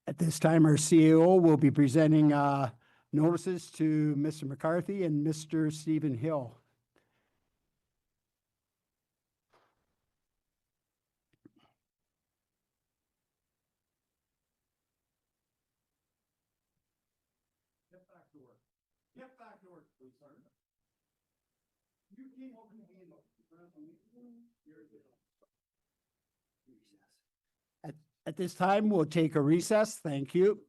At this time, our CAO will be presenting notices to Mr. McCarthy and Mr. Stephen Hill. Get back to work. Get back to work, please, sir. You came over to me At this time, we'll take a recess. Thank you.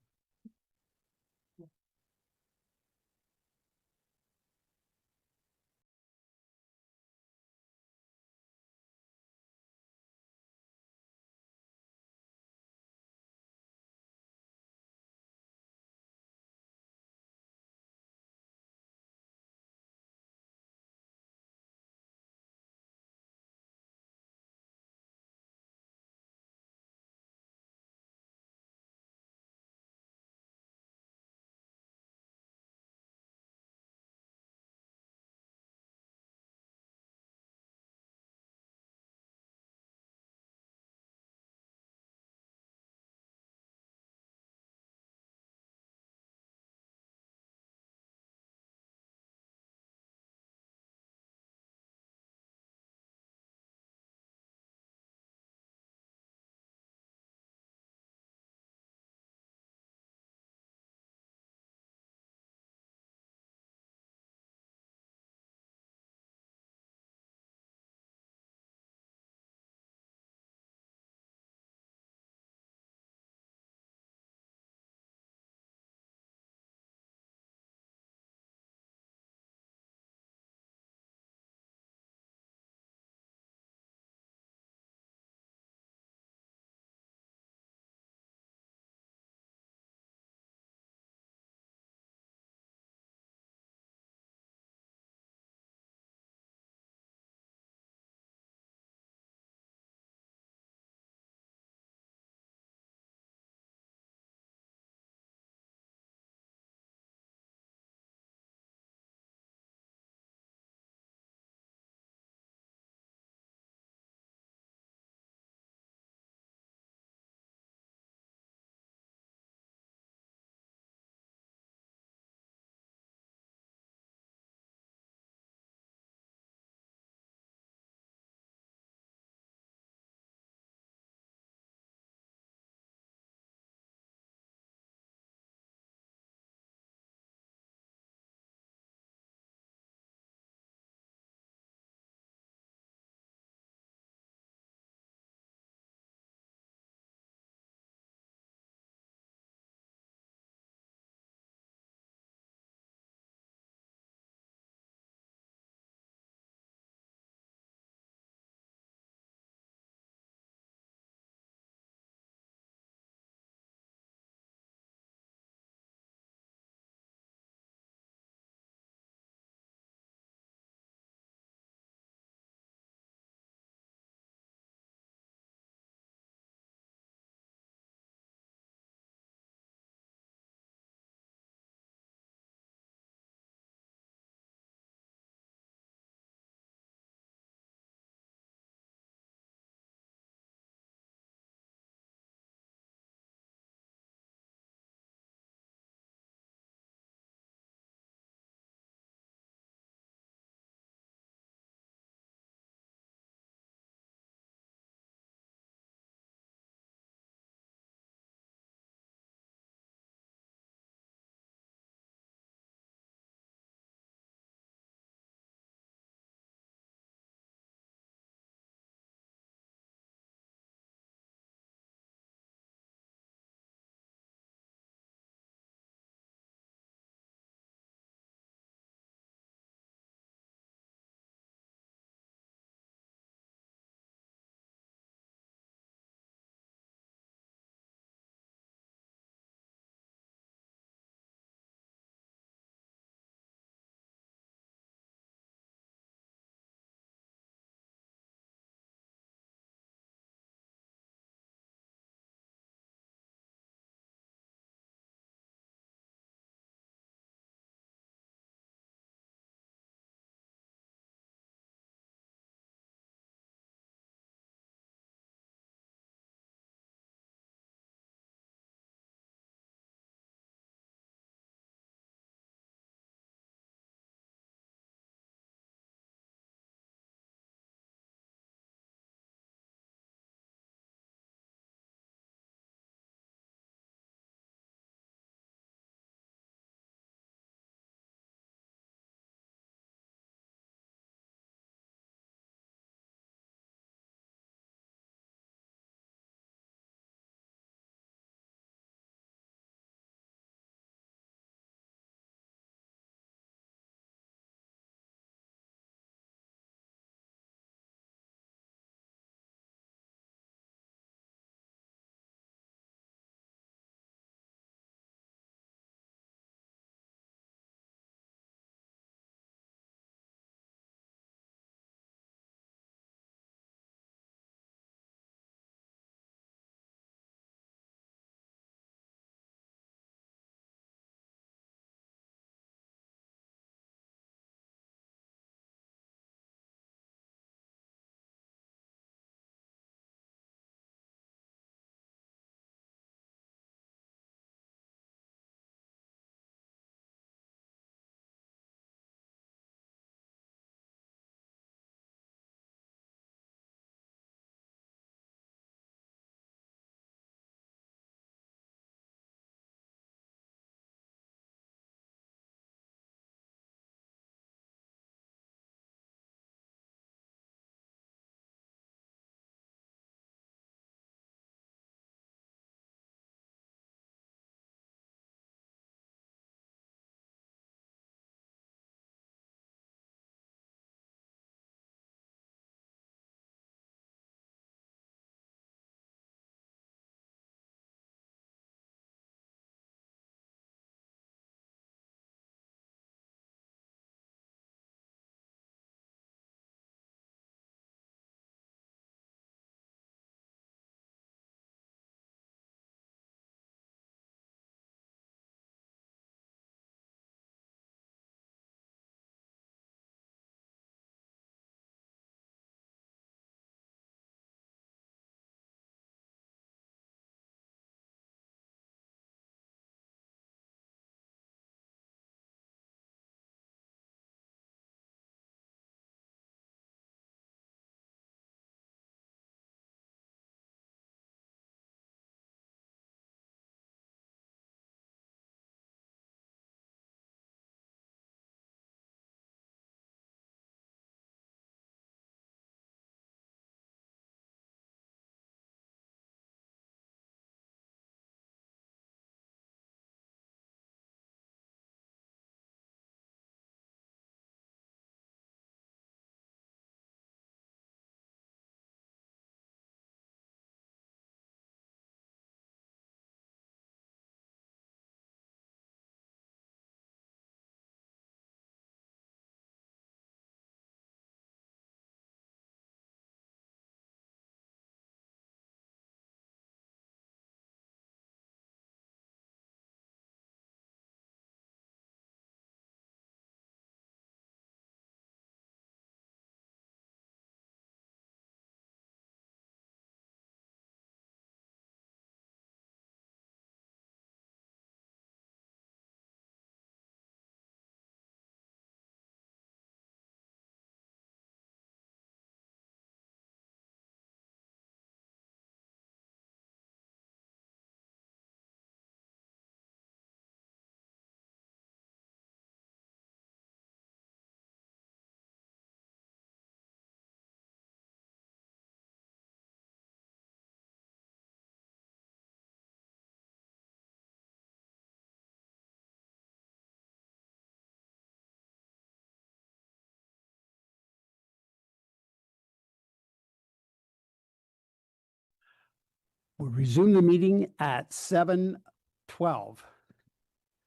We'll resume the meeting at 7:12.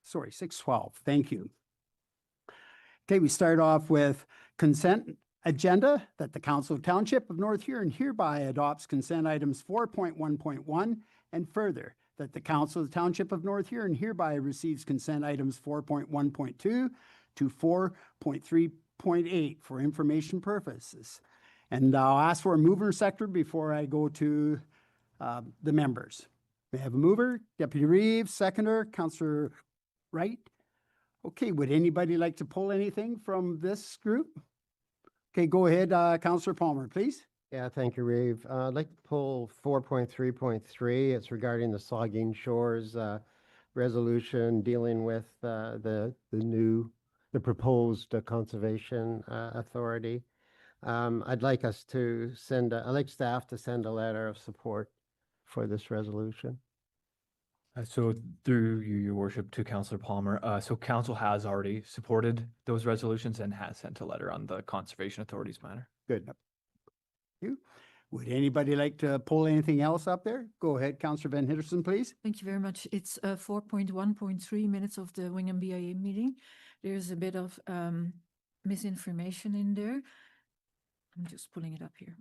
Sorry, 6:12. Thank you. Okay, we start off with consent agenda that the Council of Township of North Huron hereby adopts consent items 4.1.1 and further that the Council of the Township of North Huron hereby receives consent items 4.1.2 to 4.3.8 for information purposes. And I'll ask for a mover and seconder before I go to the members. We have a mover, Deputy Reeves, seconder, Councillor Wright. Okay, would anybody like to pull anything from this group? Okay, go ahead, Councillor Palmer, please. Yeah, thank you, Reeve. I'd like to pull 4.3.3. It's regarding the Saugeen Shores resolution dealing with the proposed conservation authority. I'd like staff to send a letter of support for this resolution. So through you, your worship, to Councillor Palmer, so council has already supported those resolutions and has sent a letter on the Conservation Authority's matter. Good. Thank you. Would anybody like to pull anything else up there? Go ahead, Councillor Van Henderson, please. Thank you very much. It's 4.1.3 minutes of the Wingham BIA meeting. There's a bit of misinformation in there. I'm just pulling it up here.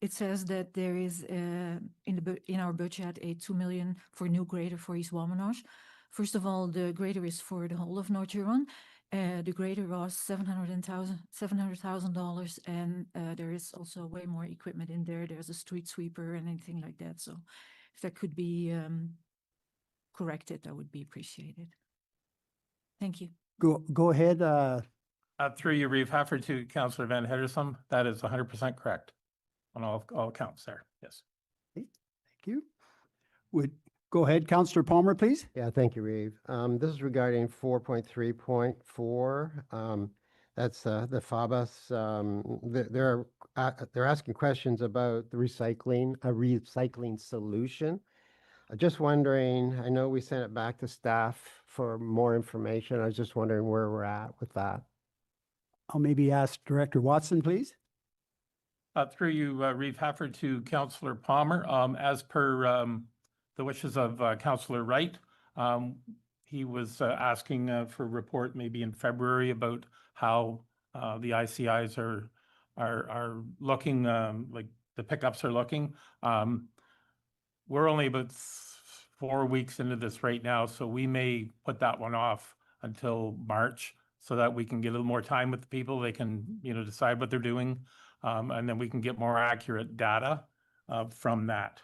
It says that there is in our budget a 2 million for new grader for East Wampanoag. First of all, the grader is for the whole of North Huron. The grader was $700,000, and there is also way more equipment in there. There's a street sweeper and anything like that. So if that could be corrected, that would be appreciated. Thank you. Go ahead. Through you, Reeve Hafford, to Councillor Van Henderson. That is 100% correct on all counts there. Yes. Thank you. Would go ahead, Councillor Palmer, please. Yeah, thank you, Reeve. This is regarding 4.3.4. That's the FABAS. They're asking questions about the recycling solution. I'm just wondering, I know we sent it back to staff for more information. I was just wondering where we're at with that. I'll maybe ask Director Watson, please. Through you, Reeve Hafford, to Councillor Palmer. As per the wishes of Councillor Wright, he was asking for a report maybe in February about how the ICIs are looking, like the pickups are looking. We're only about 4 weeks into this right now, so we may put that one off until March so that we can get a little more time with the people. They can, decide what they're doing, and then we can get more accurate data from that.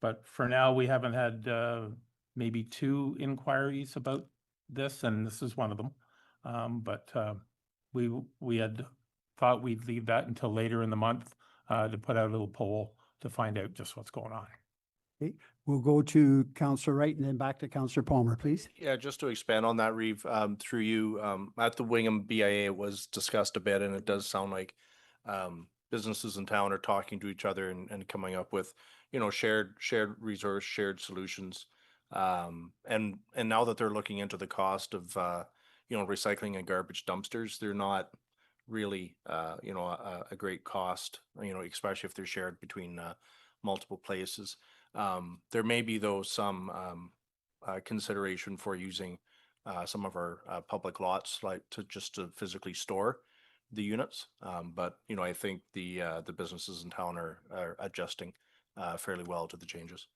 But for now, we haven't had maybe 2 inquiries about this, and this is one of them. But we had thought we'd leave that until later in the month to put out a little poll to find out just what's going on. Okay. We'll go to Councillor Wright and then back to Councillor Palmer, please. Yeah, just to expand on that, Reeve, through you, at the Wingham BIA, it was discussed a bit, and it does sound like businesses in town are talking to each other and coming up with, shared resource, shared solutions. And now that they're looking into the cost of, recycling and garbage dumpsters, they're not really, a great cost, especially if they're shared between multiple places. There may be, though, some consideration for using some of our public lots, like to physically store the units. But I think the businesses in town are adjusting fairly well to the changes.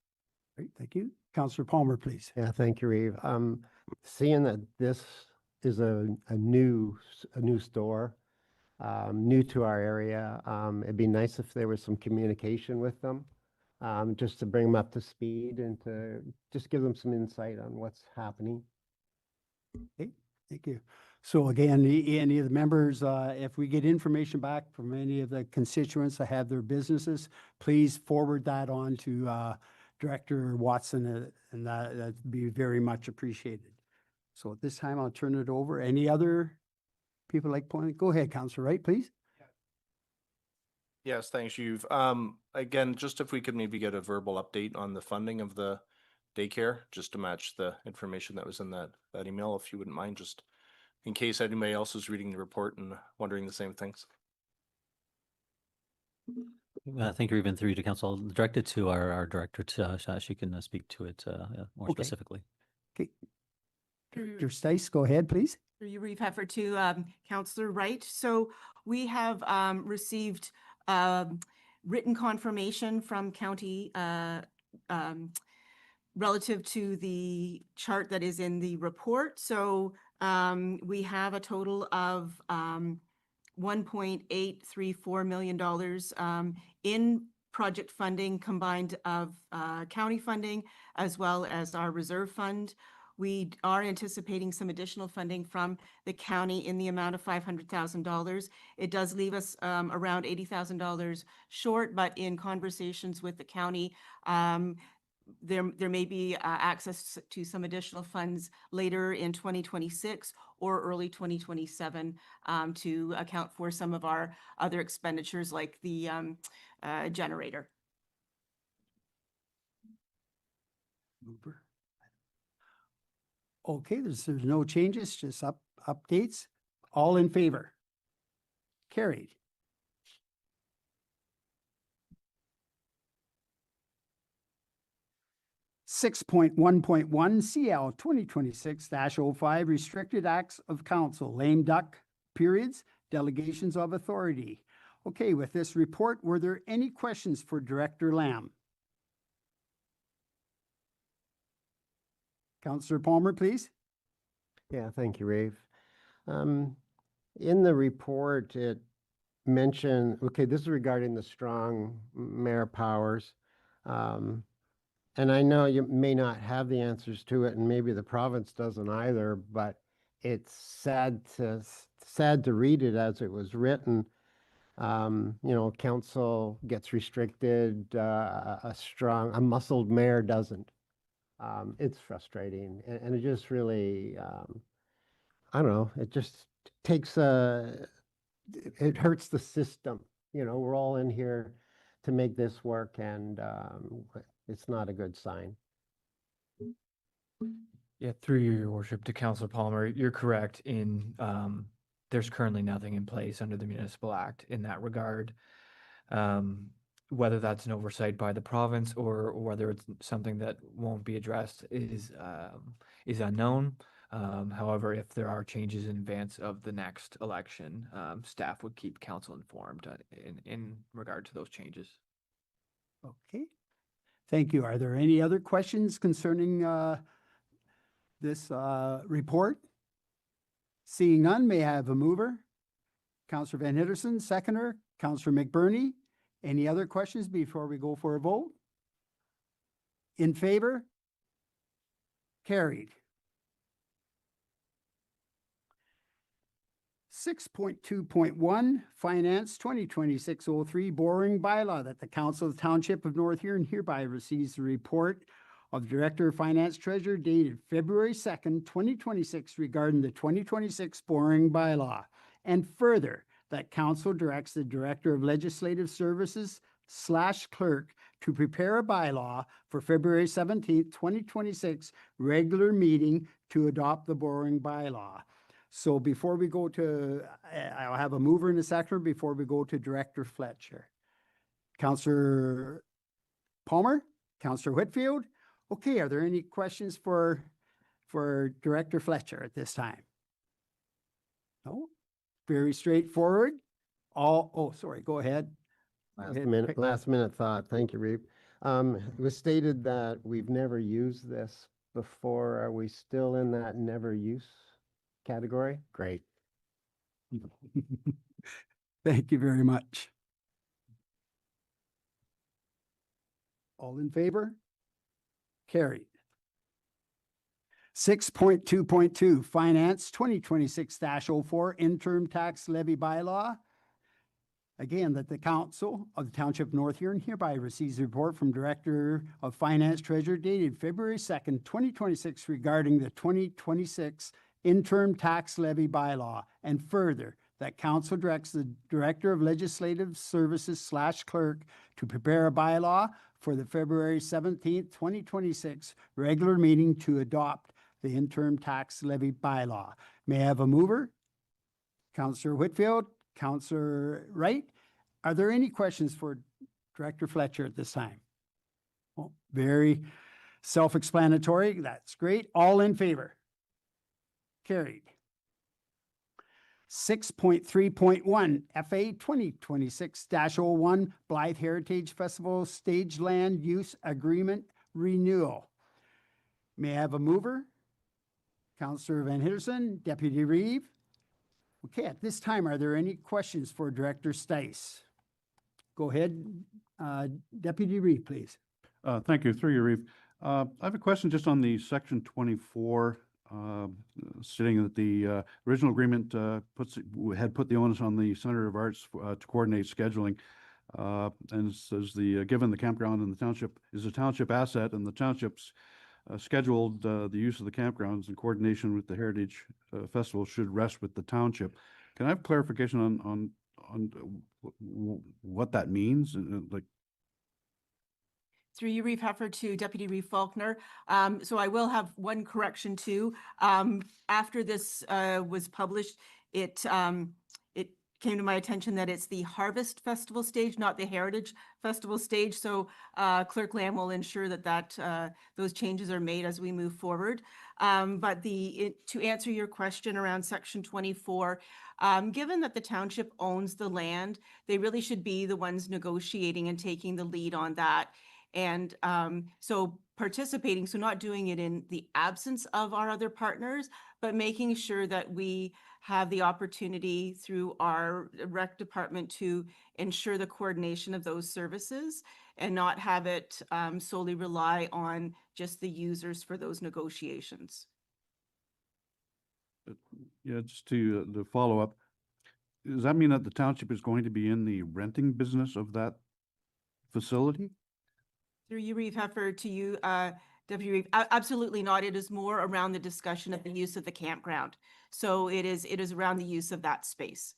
Great, thank you. Councillor Palmer, please. Yeah, thank you, Reeve. Seeing that this is a new store, new to our area, it'd be nice if there was some communication with them. Just to bring them up to speed and to just give them some insight on what's happening. Okay, thank you. So again, any of the members, if we get information back from any of the constituents that have their businesses, please forward that on to Director Watson, and that'd be very much appreciated. So at this time, I'll turn it over. Any other people like pointing? Go ahead, Councillor Wright, please. Yes, thanks, You've again, just if we could maybe get a verbal update on the funding of the daycare, just to match the information that was in that email, if you wouldn't mind just in case anybody else is reading the report and wondering the same things. Thank you, even through you to council. I'll direct it to our director, she can speak to it more Okay. specifically. Okay. Director Stice, go ahead, please. Through you, Reeve Heffer, to Councillor Wright. So we have received written confirmation from county relative to the chart that is in the report. So we have a total of $1.834 million in project funding combined of county funding as well as our reserve fund. We are anticipating some additional funding from the county in the amount of $500,000. It does leave us around $80,000 short, but in conversations with the county, there may be access to some additional funds later in 2026 or early 2027 to account for some of our other expenditures like the generator. Mover. Okay, there's no changes, just updates. All in favor? Carried. (6.1.1) CL 2026-05 Restricted Acts of Council, lame duck periods, delegations of authority. Okay, with this report, were there any questions for Director Lamb? Councillor Palmer, please. Yeah, thank you, Rafe. In the report, it mentioned, okay, this is regarding the strong mayor powers. And I know you may not have the answers to it, and maybe the province doesn't either, but it's sad to read it as it was written. Council gets restricted, a muscled mayor doesn't. It's frustrating, and it just really, I don't know, it just takes it hurts the system. We're all in here to make this work, and it's not a good sign. Yeah, through your worship to Councillor Palmer, you're correct in there's currently nothing in place under the Municipal Act in that regard. Whether that's an oversight by the province or whether it's something that won't be addressed is unknown. However, if there are changes in advance of the next election, staff would keep council informed in regard to those changes. Okay, thank you. Are there any other questions concerning this report? Seeing none, may I have a mover? Councillor Van Hitterson, seconder. Councillor McBurney. Any other questions before we go for a vote? In favor? Carried. 6.2.1 Finance 2026-03 Borrowing Bylaw, that the Council of the Township of North Huron hereby receives the report of the Director of Finance Treasurer dated February 2nd, 2026 regarding the 2026 Borrowing Bylaw. And further, that Council directs the Director of Legislative Services / clerk to prepare a bylaw for February 17th, 2026 regular meeting to adopt the borrowing bylaw. So before we go to, I'll have a mover and a seconder before we go to Director Fletcher. Councillor Palmer, Councillor Whitfield. Okay, are there any questions for Director Fletcher at this time? No? Very straightforward. Sorry, go ahead. Last minute thought. Thank you, Reeve. It was stated that we've never used this before. Are we still in that never use category? Great. Thank you very much. All in favor? Carried. 6.2.2 Finance 2026-04 Interim Tax Levy Bylaw. Again, that the Council of the Township of North Huron hereby receives a report from Director of Finance Treasurer dated February 2nd, 2026 regarding the 2026 Interim Tax Levy Bylaw. And further, that Council directs the Director of Legislative Services / clerk to prepare a bylaw for the February 17th, 2026 regular meeting to adopt the interim tax levy bylaw. May I have a mover? Counselor Whitfield, Counselor Wright. Are there any questions for Director Fletcher at this time? Oh, very self-explanatory. That's great. All in favor? Carried. 6.3.1 FA 2026-01 Blythe Heritage Festival Stage Land Use Agreement Renewal. May I have a mover? Counselor Van Hitterson, Deputy Reeve. Okay, at this time, are there any questions for Director Stice? Go ahead, Deputy Reeve, please. Thank you. Through you, Reeve. I have a question just on the section 24, stating that the original agreement had put the onus on the Center of Arts to coordinate scheduling. And it says given the campground in the township is a township asset and the township's scheduled the use of the campgrounds in coordination with the Heritage Festival should rest with the township. Can I have clarification on what that means? Like, Through you, Reeve Heffer, to Deputy Reeve Faulkner. So I will have one correction too. After this was published, it came to my attention that it's the Harvest Festival stage, not the Heritage Festival stage. So Clerk Lamb will ensure that those changes are made as we move forward. But to answer your question around section 24, given that the township owns the land, they really should be the ones negotiating and taking the lead on that. And so participating, so not doing it in the absence of our other partners, but making sure that we have the opportunity through our rec department to ensure the coordination of those services and not have it solely rely on just the users for those negotiations. yeah, just to follow up, does that mean that the township is going to be in the renting business of that facility? Through you, Reeve Heffer, to you, Deputy Reeve, absolutely not. It is more around the discussion of the use of the campground. So it is around the use of that space.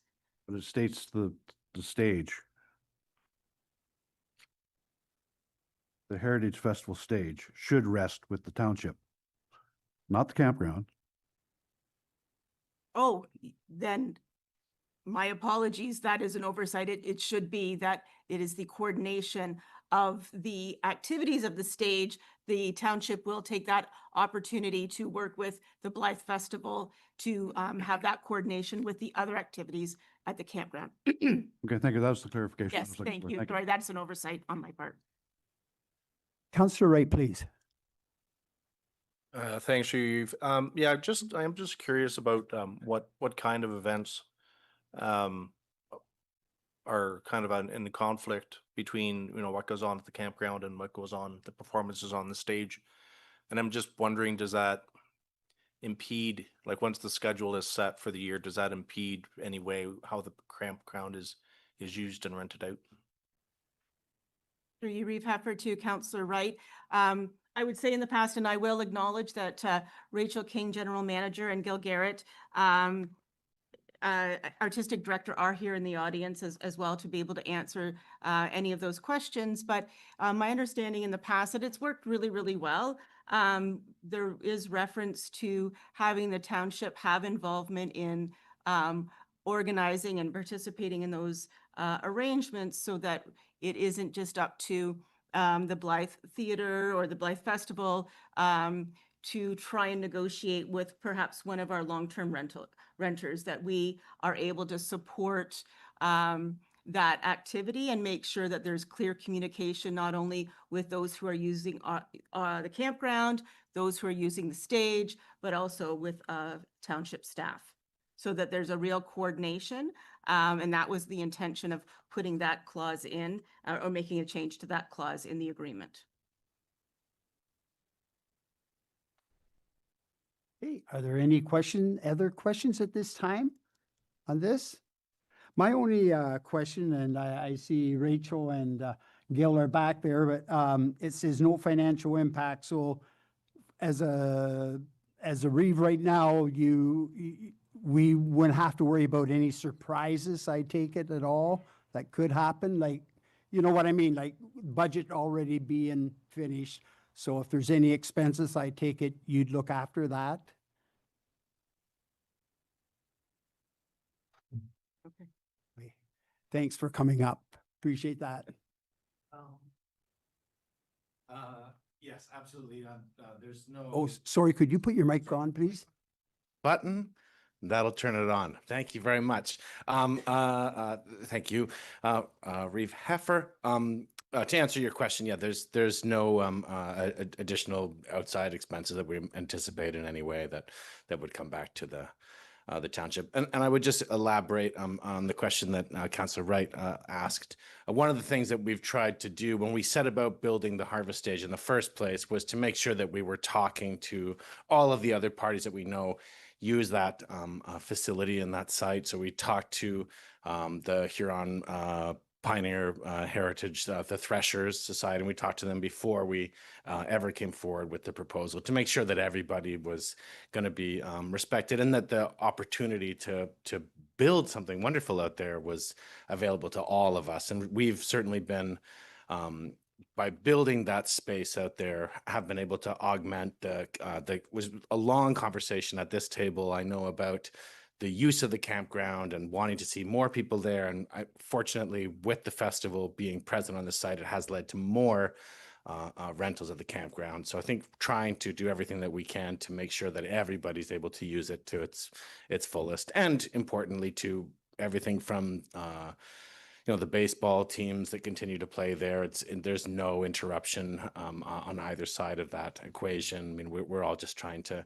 But it states the stage. The Heritage Festival stage should rest with the township, not the campground. Oh, then my apologies. That is an oversight. It should be that it is the coordination of the activities of the stage. The township will take that opportunity to work with the Blythe Festival to have that coordination with the other activities at the campground. Okay, thank you. That was the clarification. I Yes, was looking thank for. you. Sorry, that's an oversight on my part. Counselor Wright, please. Thanks, Reeve. Yeah, I'm just curious about what kind of events are kind of in the conflict between, what goes on at the campground and what goes on, the performances on the stage. And I'm just wondering, does that impede, like once the schedule is set for the year, does that impede any way how the campground is used and rented out? Through you, Reeve Heffer, to Councillor Wright. I would say in the past, and I will acknowledge that Rachel King, General Manager, and Gil Garrett, Artistic Director, are here in the audience as well to be able to answer any of those questions. But my understanding in the past that it's worked really, really well. There is reference to having the township have involvement in organizing and participating in those arrangements so that it isn't just up to the Blythe Theatre or the Blythe Festival to try and negotiate with perhaps one of our long-term renters, that we are able to support that activity and make sure that there's clear communication, not only with those who are using the campground, those who are using the stage, but also with township staff, so that there's a real coordination. And that was the intention of putting that clause in or making a change to that clause in the agreement. Hey, are there any other questions at this time on this? My only question, and I see Rachel and Gil are back there, but it says no financial impact. So as a Reeve right now, we wouldn't have to worry about any surprises, I take it, at all that could happen. Like, you know what I mean? Like budget already being finished. So if there's any expenses, I take it you'd look after that? Okay. Thanks for coming up. Appreciate that. Yes, absolutely. There's no. Oh, sorry, could you put your mic on, please? Button. That'll turn it on. Thank you very much. Thank you, Reeve Heffer. To answer your question, yeah, there's no additional outside expenses that we anticipate in any way that would come back to the township. And I would just elaborate on the question that Councillor Wright asked. One of the things that we've tried to do when we set about building the harvest stage in the first place was to make sure that we were talking to all of the other parties that we know use that facility and that site. So we talked to the Huron Pioneer Heritage, the Threshers Society, and we talked to them before we ever came forward with the proposal to make sure that everybody was going to be respected and that the opportunity to build something wonderful out there was available to all of us. And we've certainly been by building that space out there, have been able to augment was a long conversation at this table, I know, about the use of the campground and wanting to see more people there. And fortunately, with the festival being present on the site, it has led to more rentals of the campground. So I think trying to do everything that we can to make sure that everybody's able to use it to its fullest. And importantly, to everything from the baseball teams that continue to play there. There's no interruption on either side of that equation. I mean, we're all just trying to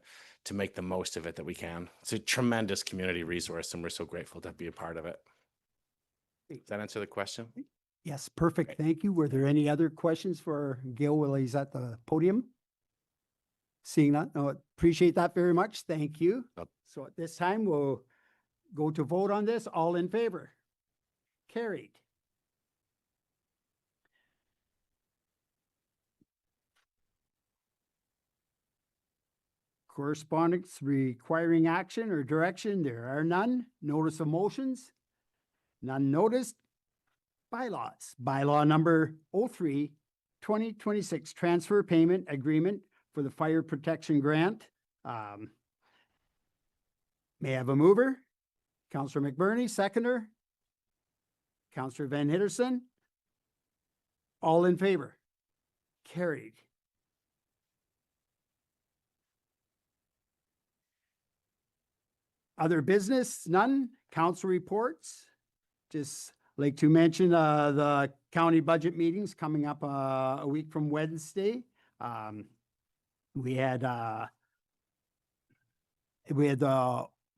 make the most of it that we can. It's a tremendous community resource, and we're so grateful to be a part of it. Does that answer the question? Yes, perfect. Thank you. Were there any other questions for Gil while he's at the podium? Seeing that, no, appreciate that very much. Thank you. So at this time, we'll go to vote on this. All in favor? Carried. Correspondence requiring action or direction, there are none. Notice of motions, none noticed. Bylaws, bylaw number 03, 2026, transfer payment agreement for the fire protection grant. May I have a mover? Councillor McBurney, seconder. Councillor Van Hitterson. All in favor? Carried. Other business, none. Council reports. Just like to mention the county budget meetings coming up a week from Wednesday. We had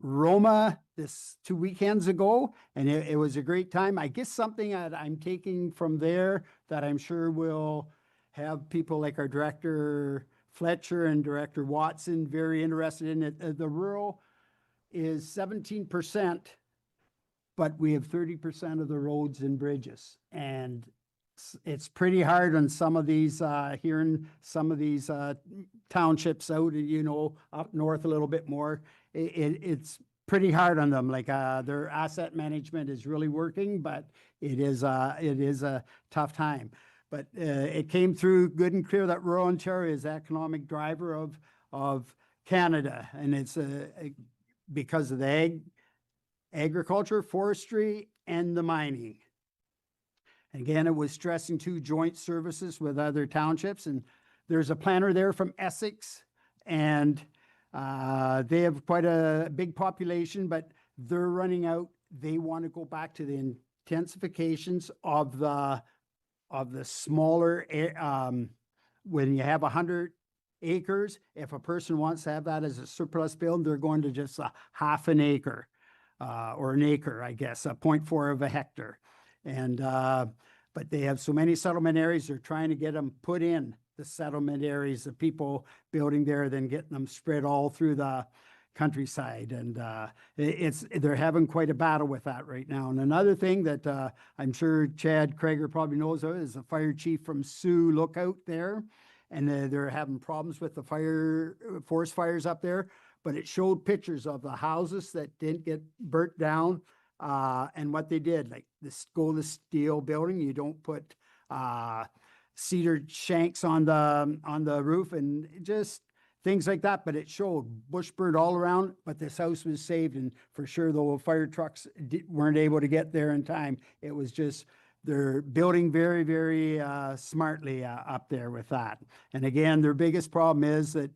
Roma this 2 weekends ago, and it was a great time. I guess something that I'm taking from there that I'm sure will have people like our Director Fletcher and Director Watson very interested in it. The rural is 17%, but we have 30% of the roads and bridges. And it's pretty hard on some of these, here in some of these townships out, up north a little bit more. It's pretty hard on them. Like their asset management is really working, but it is a tough time. But it came through good and clear that rural Ontario is the economic driver of Canada, and it's because of the agriculture, forestry, and the mining. Again, it was stressing two joint services with other townships, and there's a planner there from Essex, and they have quite a big population, but they're running out. They want to go back to the intensifications of the smaller, when you have 100 acres, if a person wants to have that as a surplus build, they're going to just a half an acre, or an acre, I guess, 0.4 of a hectare. And, but they have so many settlement areas, they're trying to get them put in the settlement areas, the people building there, then getting them spread all through the countryside. And they're having quite a battle with that right now. And another thing that I'm sure Chad Krager probably knows of is the fire chief from Sioux Lookout there. And they're having problems with the forest fires up there. But it showed pictures of the houses that didn't get burnt down, and what they did, like this golden steel building. You don't put cedar shanks on the roof and just things like that. But it showed bush burned all around, but this house was saved. And for sure, the fire trucks weren't able to get there in time. It was just, they're building very, very smartly up there with that. And again, their biggest problem is that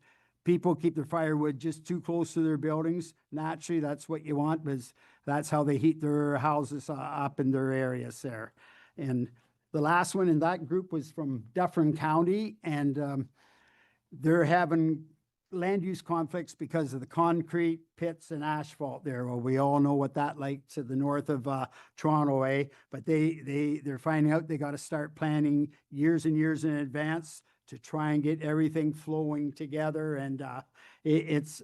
people keep their firewood just too close to their buildings. Naturally, that's what you want, because that's how they heat their houses up in their areas there. And the last one in that group was from Dufferin County, and they're having land use conflicts because of the concrete pits and asphalt there. Well, we all know what that like to the north of Toronto, but they're finding out they got to start planning years and years in advance to try and get everything flowing together. And it's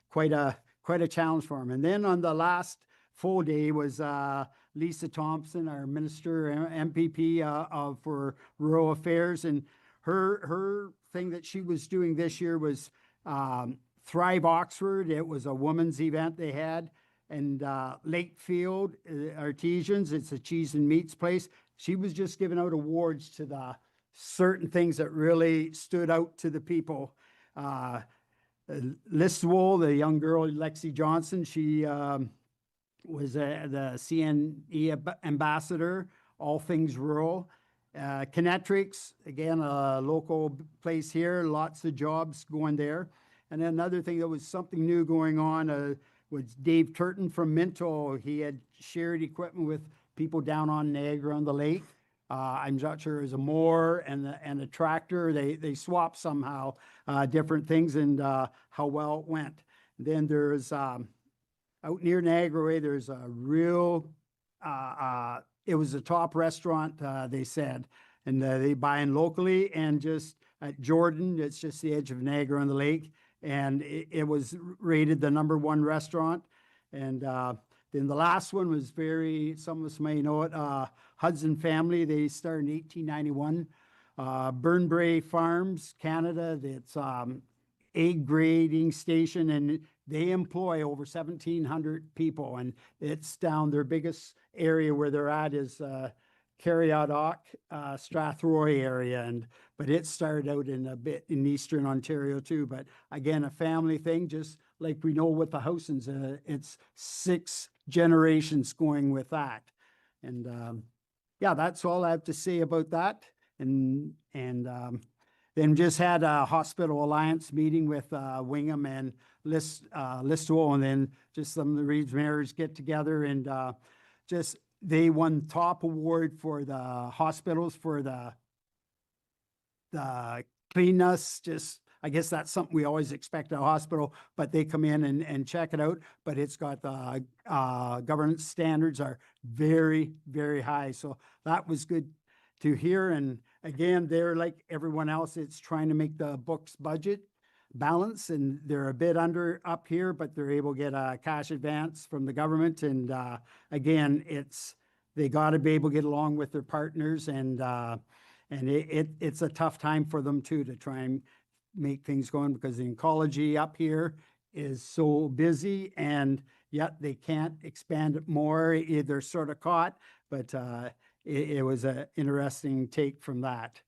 quite a challenge for them. And then on the last full day was Lisa Thompson, our Minister, MPP for Rural Affairs. And her thing that she was doing this year was Thrive Oxford. It was a women's event they had. And Lakefield Artisans, it's a cheese and meats place. She was just giving out awards to the certain things that really stood out to the people. Listowel, the young girl, Lexi Johnson, she was the CNE ambassador, all things rural. Kinetrix, again, a local place here, lots of jobs going there. And then another thing that was something new going on was Dave Turton from Minto. He had shared equipment with people down on Niagara on the lake. I'm not sure it was a mower and a tractor. They swapped somehow different things, and how well it went. Then there's out near Niagara Way, there's a real it was a top restaurant, they said, and they buy in locally, and just at Jordan, it's just the edge of Niagara on the lake, and it was rated the number 1 restaurant. And then the last one was some of us may know it, Hudson Family. They started in 1891. Burnbrae Farms, Canada, it's egg grading station, and they employ over 1,700 people. And it's down, their biggest area where they're at is Carriodoc, Strathroy area. But it started out in a bit in Eastern Ontario too. But again, a family thing, just like we know with the Housens, it's 6 generations going with that. And yeah, that's all I have to say about that. And then just had a Hospital Alliance meeting with Wingham and Listowel, and then just some of the Reeves mayors get together, and just they won top award for the hospitals for the cleanness. Just, I guess that's something we always expect at a hospital, but they come in and check it out. But it's got the governance standards are very, very high. So that was good to hear. And again, they're like everyone else, it's trying to make the books budget balance, and they're a bit under up here, but they're able to get a cash advance from the government. And again, they got to be able to get along with their partners, and it's a tough time for them too, to try and make things going, because the oncology up here is so busy, and yet they can't expand it more. They're sort of caught, but it was an interesting take from that.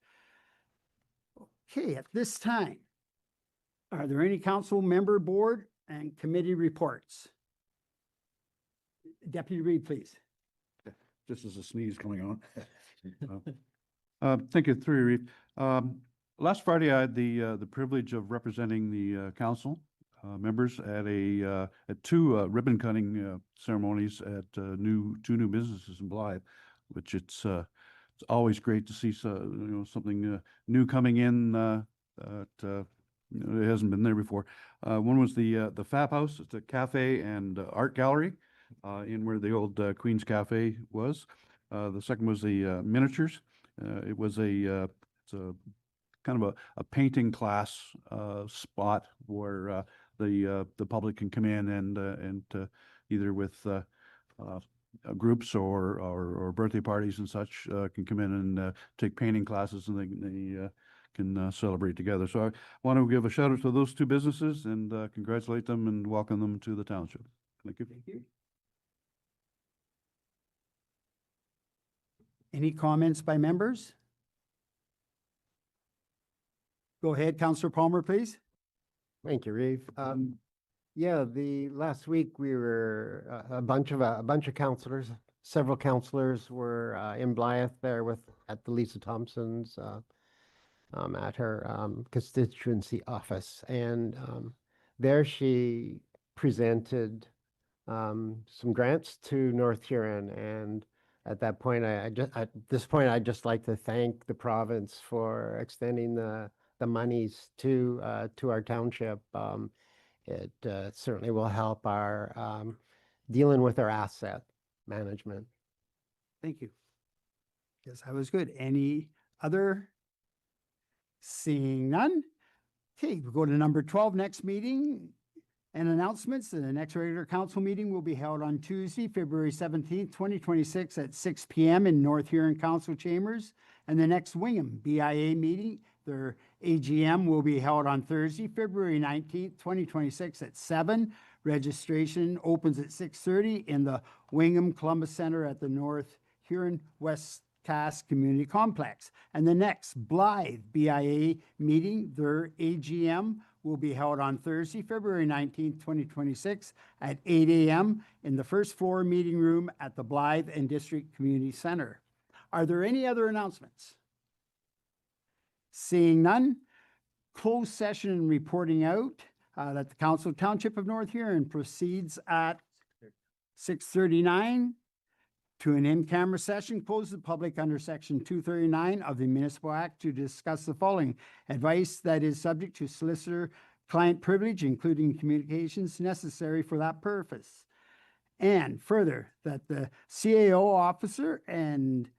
Okay, at this time, are there any council member, board, and committee reports? Deputy Reid, please. Just as a sneeze coming on. Thank you, through you, Reeve. Last Friday, I had the privilege of representing the council members at 2 ribbon cutting ceremonies at two new businesses in Blythe, which it's always great to see something new coming in. It hasn't been there before. One was the Fab House. It's a cafe and art gallery in where the old Queen's Cafe was. The second was the miniatures. It was it's a kind of a painting class spot where the public can come in and either with groups or birthday parties and such can come in and take painting classes, and they can celebrate together. So I want to give a shout out to those 2 businesses and congratulate them and welcome them to the township. Thank you. Thank you. Any comments by members? Go ahead, Counselor Palmer, please. Thank you, Reeve. Yeah, the last week we were, a bunch of counselors, several counselors were in Blythe there at the Lisa Thompson's at her constituency office. And there she presented some grants to North Huron. And at that point, at this point, I'd just like to thank the province for extending the monies to our township. It certainly will help our dealing with our asset management. Thank you. Yes, that was good. Any other? Seeing none. Okay, we'll go to number 12, next meeting and announcements. The next regular council meeting will be held on Tuesday, February 17th, 2026 at 6 p.m. in North Huron Council Chambers. And the next Wingham BIA meeting, their AGM, will be held on Thursday, February 19th, 2026 at 7. Registration opens at 6:30 in the Wingham Columbus Center at the North Huron West Cass Community Complex. And the next Blythe BIA meeting, their AGM, will be held on Thursday, February 19th, 2026 at 8 a.m. in the first floor meeting room at the Blythe and District Community Center. Are there any other announcements? Seeing none, closed session and reporting out that the Council Township of North Huron proceeds at 6:39 to an in-camera session, close the public under Section 239 of the Municipal Act to discuss the following: advice that is subject to solicitor-client privilege, including communications necessary for that purpose. And further, that the CAO officer and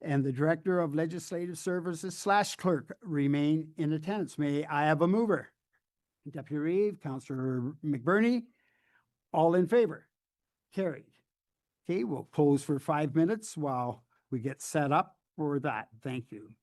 the Director of Legislative Services / clerk remain in attendance. May I have a mover? Deputy Reeve, Councillor McBurney, all in favor? Carried. Okay, we'll close for 5 minutes while we get set up for that. Thank you.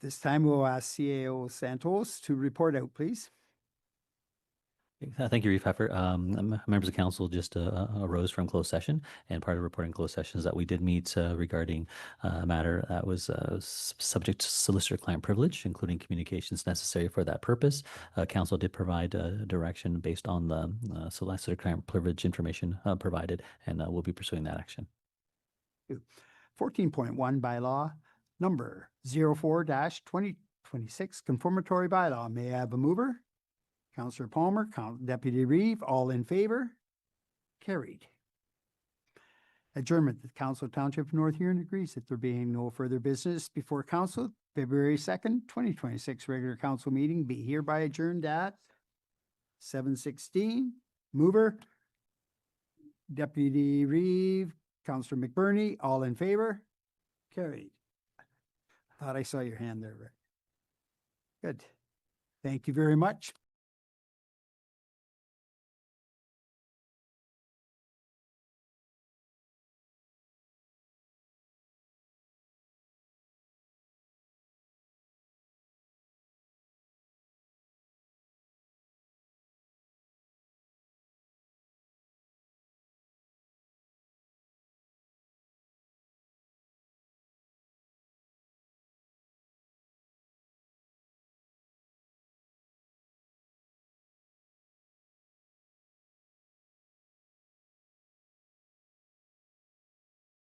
This time we'll ask CAO Santos to report out, please. Thank you, Reeve Heffer. Members of council just arose from closed session, and part of reporting closed session is that we did meet regarding a matter that was subject to solicitor-client privilege, including communications necessary for that purpose. Council did provide direction based on the solicitor-client privilege information provided, and we'll be pursuing that action. 14.1 bylaw number 04-2026 conformatory bylaw. May I have a mover? Councillor Palmer, Deputy Reeve, all in favor? Carried. Adjournment. The Council of Township of North Huron agrees that there being no further business before council, February 2nd, 2026 regular council meeting be hereby adjourned at 7:16. Mover, Deputy Reeve, Councillor McBurney, all in favor? Carried. Thought I saw your hand there, Rick. Good. Thank you very much.